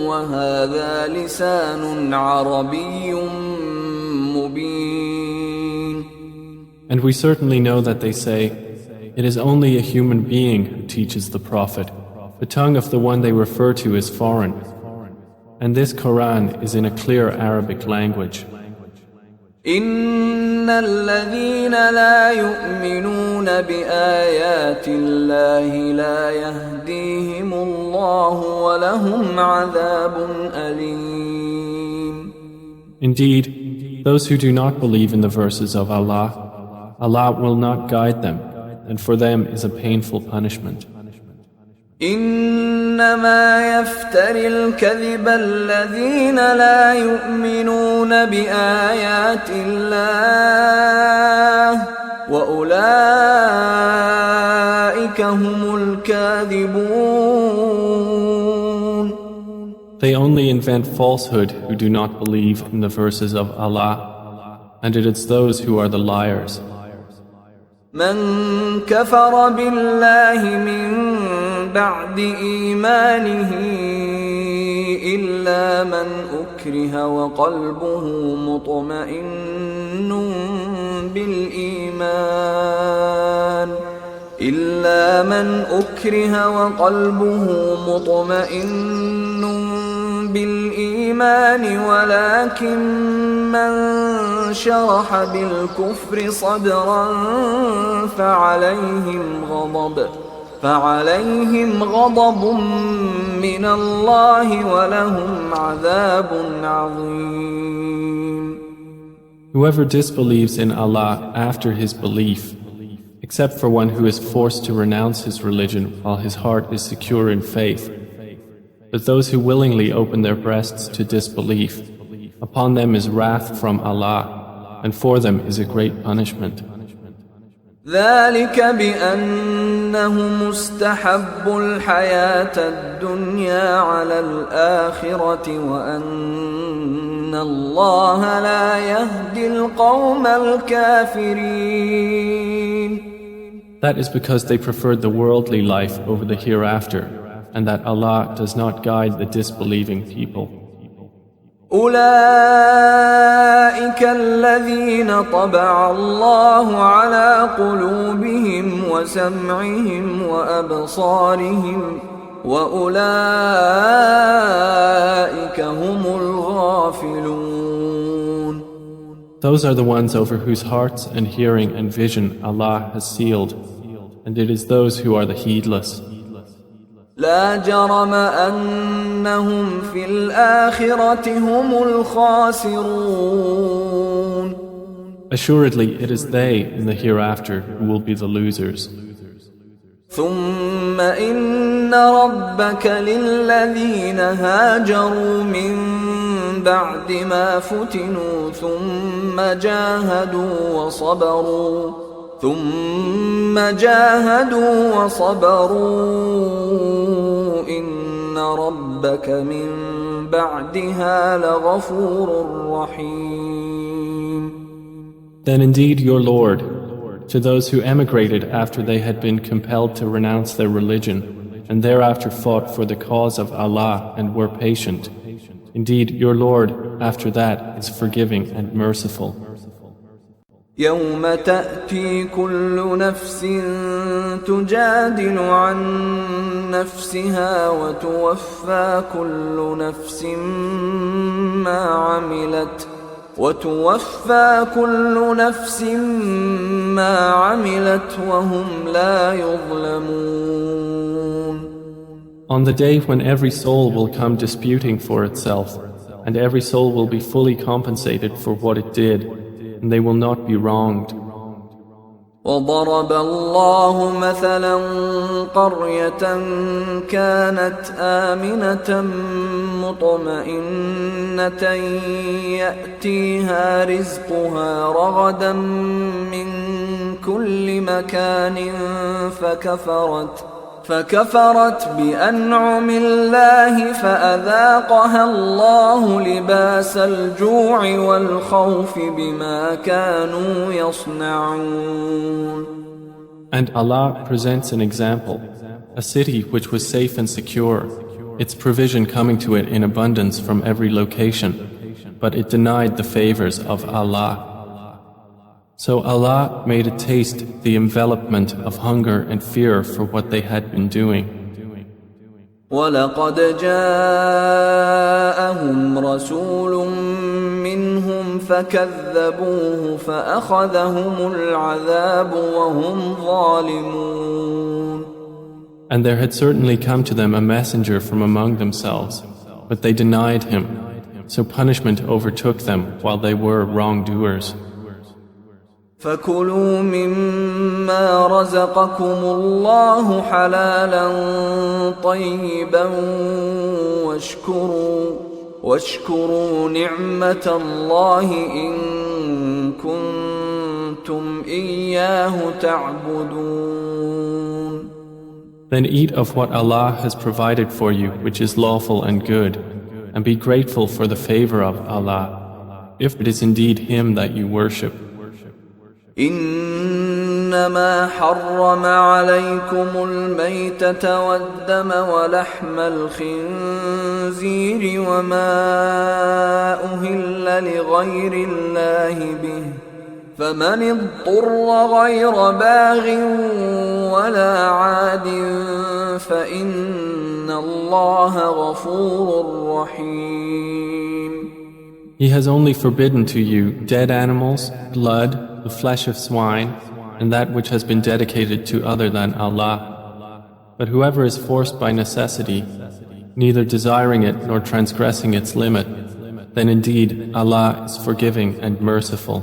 وهذا لسان عربي مبين. And we certainly know that they say, It is only a human being who teaches the Prophet. The tongue of the one they refer to is foreign. And this Quran is in a clear Arabic language. إن الذين لا يؤمنون بآيات الله لا يهديهم الله ولهم عذاب أليم. Indeed, those who do not believe in the verses of Allah, Allah will not guide them, and for them is a painful punishment. إنما يفتري الكذب الذين لا يؤمنون بآيات الله وأولئك هم الكاذبون. They only invent falsehood who do not believe in the verses of Allah, and it is those who are the liars. من كفر بالله من بعد إيمانه إلا من أكره وقلبه مطمئن بالإيمان ولكن من شرح بالكفر صدرا فعليهم غضب من الله ولهم عذاب عظيم. Whoever disbelieves in Allah after his belief, except for one who is forced to renounce his religion while his heart is secure in faith, but those who willingly open their breasts to disbelief, upon them is wrath from Allah, and for them is a great punishment. ذلك بأنهم استحبوا الحياة الدنيا على الآخرة وأن الله لا يهدي القوم الكافرين. That is because they preferred the worldly life over the hereafter, and that Allah does not guide the disbelieving people. أولئك الذين طبع الله على قلوبهم وسمعهم وأبصارهم وأولئك هم الغافلون. Those are the ones over whose hearts and hearing and vision Allah has sealed, and it is those who are the heedless. لا جرم أنهم في الآخرة هم الخاسرون. Assuredly, it is they in the hereafter who will be the losers. ثم إن ربك للذين هاجروا من بعد ما فتنوا ثم جاهدوا وصبروا إن ربك من بعدها لغفور رحيم. Then indeed your Lord, to those who emigrated after they had been compelled to renounce their religion, and thereafter fought for the cause of Allah and were patient, indeed your Lord after that is forgiving and merciful. يوم تأتي كل نفس تجادل عن نفسها وتوفى كل نفس ما عملت وهم لا يظلمون. On the day when every soul will come disputing for itself, and every soul will be fully compensated for what it did, and they will not be wronged. وضرب الله مثلا قرية كانت آمنة مطمئنة يأتيها رزقها رغدا من كل مكان فكفرت بأنعم الله فأذاقها الله لباس الجوع والخوف بما كانوا يصنعون. And Allah presents an example, a city which was safe and secure, its provision coming to it in abundance from every location, but it denied the favors of Allah. So Allah made it taste the envelopment of hunger and fear for what they had been doing. وَلَقَدْ جَاءَهُمْ رَسُولٌ مِّنْهُمْ فَكَذَّبُوهُ فَأَخَذَهُمُ الْعَذَابُ وَهُمْ ظَالِمُونَ. And there had certainly come to them a messenger from among themselves, but they denied him, so punishment overtook them while they were wrongdoers. فَكُلُوا مِمَّا رَزَقَكُمُ اللَّهُ حَلَالًا طَيِّبًا واشكروا نِعْمَةَ اللَّهِ إِن كُنتُمْ إِيَّاهُ تَعْبُدُونَ. Then eat of what Allah has provided for you, which is lawful and good, and be grateful for the favor of Allah, if it is indeed Him that you worship. إنما حرم عليكم الميتة والدم ولحم الخنزير وما أهل لغير الله به فمن اضطر غير باغ ولا عاد فإن الله غفور رحيم. He has only forbidden to you dead animals, blood, the flesh of swine, and that which has been dedicated to other than Allah. But whoever is forced by necessity, neither desiring it nor transgressing its limit, then indeed Allah is forgiving and merciful.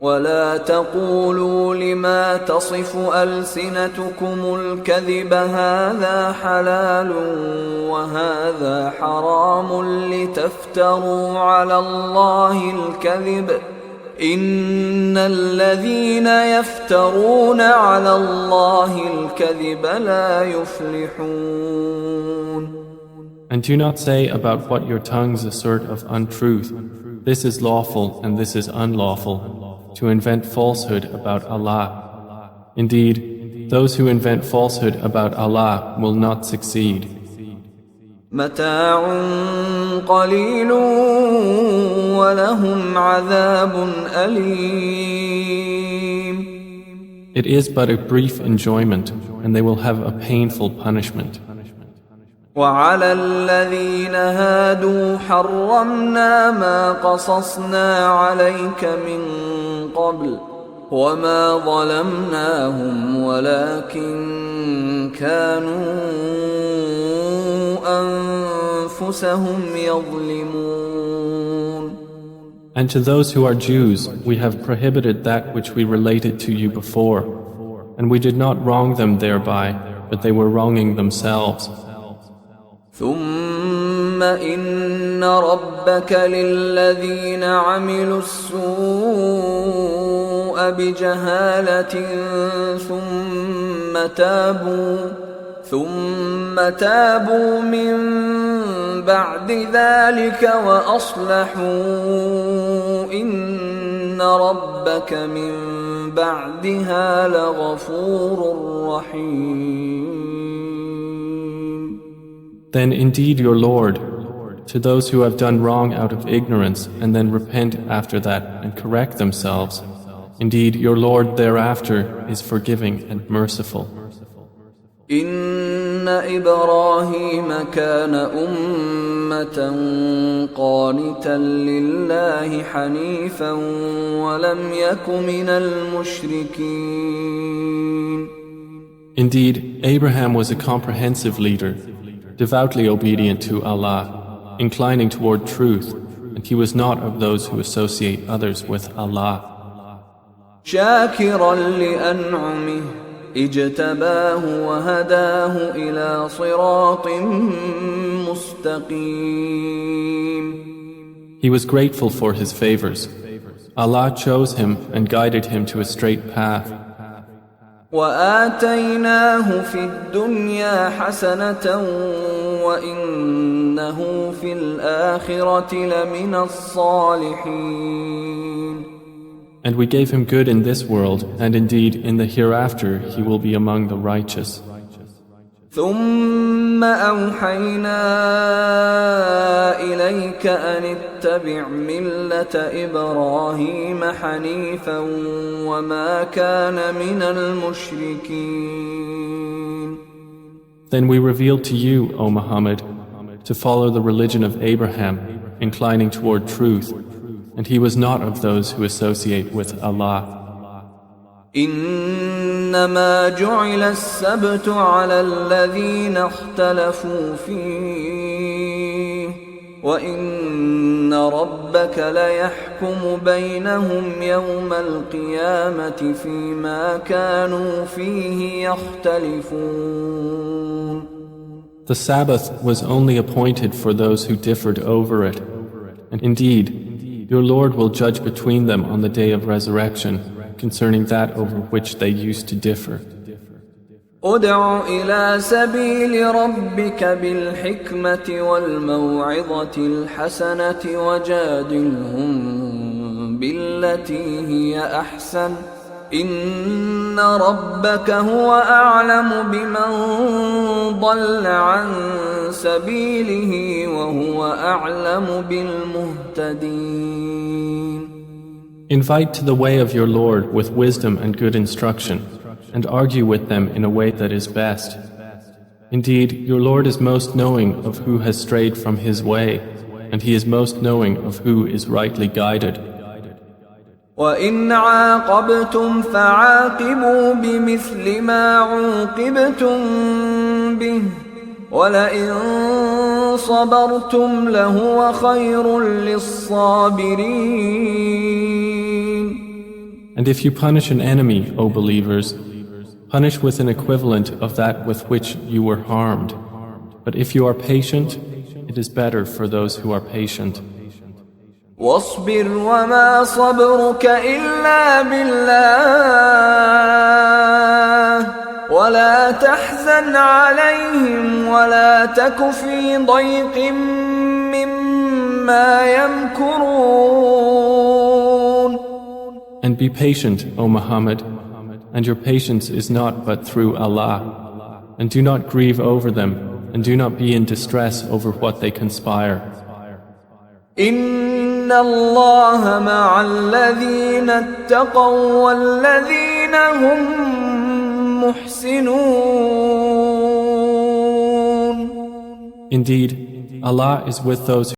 ولا تقولوا لما تصف ألسنتكم الكذب هذا حلال وهذا حرام لتفتروا على الله الكذب إن الذين يفترون على الله الكذب لا يفلحون. And do not say about what your tongues assert of untruth, this is lawful and this is unlawful, to invent falsehood about Allah. Indeed, those who invent falsehood about Allah will not succeed. متاع قليل ولهم عذاب أليم. It is but a brief enjoyment, and they will have a painful punishment. وعلى الذين هادوا حرمنا ما قصصنا عليك من قبل وما ظلمناهم ولكن كانوا أنفسهم يظلمون. And to those who are Jews, we have prohibited that which we related to you before, and we did not wrong them thereby, but they were wronging themselves. ثم إن ربك للذين عملوا السوء بجهالة ثم تابوا من بعد ذلك وأصلحوا إن ربك من بعدها لغفور رحيم. Then indeed your Lord, to those who have done wrong out of ignorance and then repent after that and correct themselves, indeed your Lord thereafter is forgiving and merciful. إن إبراهيم كان أمة قانتا لله حنيفا ولم يك من المشركين. Indeed, Abraham was a comprehensive leader, devoutly obedient to Allah, inclining toward truth, and he was not of those who associate others with Allah. شاكرا لأنعمه اجتباه وهداه إلى صراط مستقيم. He was grateful for his favors. Allah chose him and guided him to a straight path. وآتيناه في الدنيا حسنة وإنه في الآخرة لمن الصالحين. And we gave him good in this world, and indeed in the hereafter he will be among the righteous. ثم أوحينا إليك أن اتبع ملة إبراهيم حنيفا وما كان من المشركين. Then we revealed to you, O Muhammad, to follow the religion of Abraham, inclining toward truth, and he was not of those who associate with Allah. إنما جعل السبت على الذين اختلفوا فيه وإن ربك ليحكم بينهم يوم القيامة فيما كانوا فيه يختلفون. The Sabbath was only appointed for those who differed over it, and indeed, your Lord will judge between them on the day of resurrection concerning that over which they used to differ. ادع إلى سبيل ربك بالحكمة والموعظة الحسنة وجادلهم بالتي هي أحسن إن ربك هو أعلم بمن ضل عن سبيله وهو أعلم بالمهتدين. Invite to the way of your Lord with wisdom and good instruction, and argue with them in a way that is best. Indeed, your Lord is most knowing of who has strayed from His way, and He is most knowing of who is rightly guided. وَإِنْ عَاقَبْتُمْ فَعَاقِبُوا بِمِثْلِ مَا عُوقِبْتُمْ بِهِ وَلَئِنْ صَبَرْتُمْ لَهُوَ خَيْرٌ لِلصَّابِرِينَ. And if you punish an enemy, O believers, punish with an equivalent of that with which you were harmed. But if you are patient, it is better for those who are patient. واصبر وما صبرك إلا بالله ولا تحزن عليهم ولا تك في ضيق مما يمكرون. And be patient, O Muhammad, and your patience is not but through Allah. And do not grieve over them, and do not be in distress over what they conspire. إن الله مع الذين اتقوا والذين هم محسنون. Indeed, Allah is with those